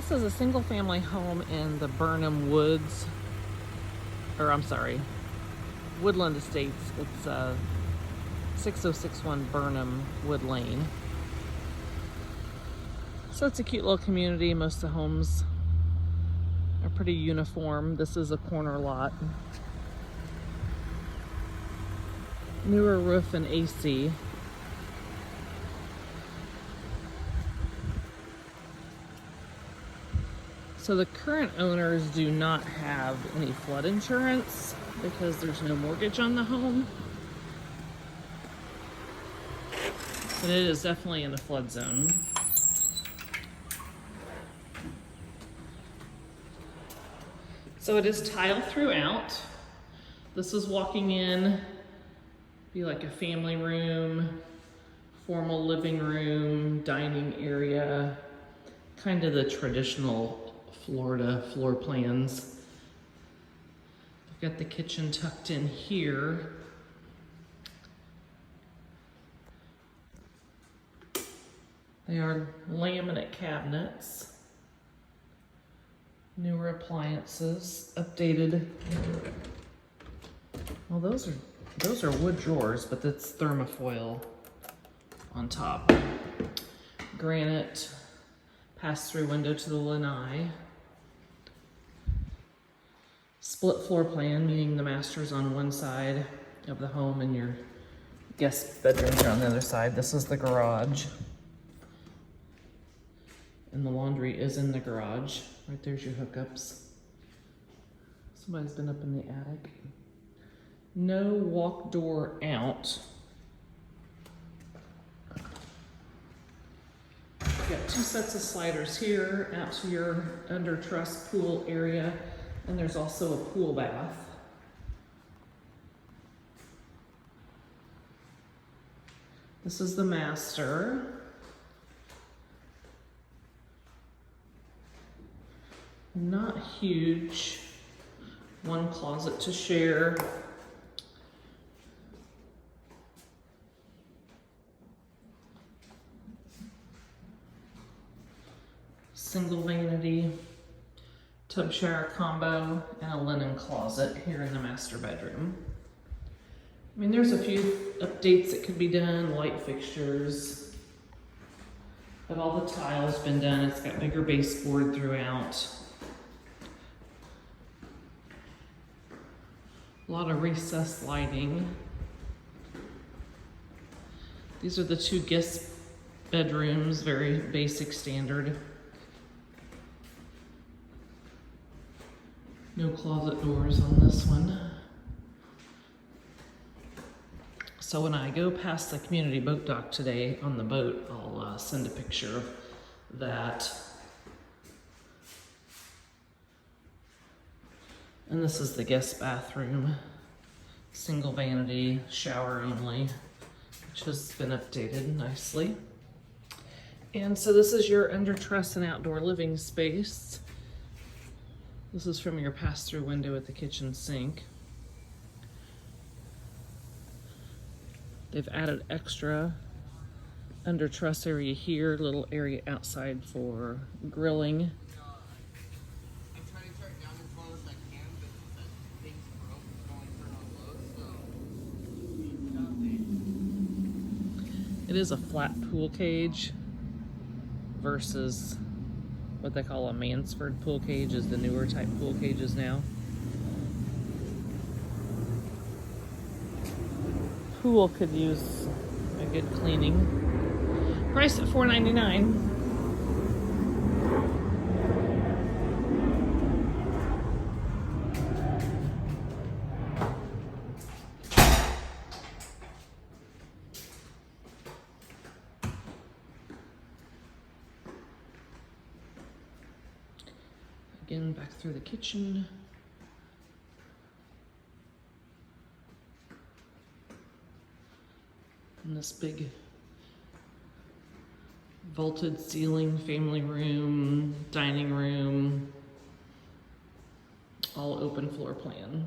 This is a single family home in the Birnam Woods, or I'm sorry, Woodland Estates. It's 6061 Birnam Wood Lane. So it's a cute little community. Most of the homes are pretty uniform. This is a corner lot. Newer roof and AC. So the current owners do not have any flood insurance because there's no mortgage on the home. But it is definitely in the flood zone. So it is tiled throughout. This is walking in, be like a family room, formal living room, dining area, kind of the traditional Florida floor plans. I've got the kitchen tucked in here. They are laminate cabinets, newer appliances, updated. Well, those are wood drawers, but that's thermofoil on top. Granite pass-through window to the lanai. Split floor plan, meaning the master's on one side of the home and your guest bedrooms are on the other side. This is the garage. And the laundry is in the garage. Right there's your hookups. Somebody's been up in the attic. No walk door out. You've got two sets of sliders here out to your under truss pool area, and there's also a pool bath. This is the master. Not huge. One closet to share. Single vanity, tub shower combo, and a linen closet here in the master bedroom. I mean, there's a few updates that could be done, light fixtures, but all the tile's been done. It's got bigger baseboard throughout. A lot of recessed lighting. These are the two guest bedrooms, very basic standard. No closet doors on this one. So when I go past the community boat dock today on the boat, I'll send a picture of that. And this is the guest bathroom. Single vanity, shower only, which has been updated nicely. And so this is your under truss and outdoor living space. This is from your pass-through window at the kitchen sink. They've added extra under truss area here, little area outside for grilling. It is a flat pool cage versus what they call a Mansford pool cage, is the newer type pool cages now. Pool could use a good cleaning. Priced at $4.99. Again, back through the kitchen. And this big vaulted ceiling, family room, dining room, all open floor plan.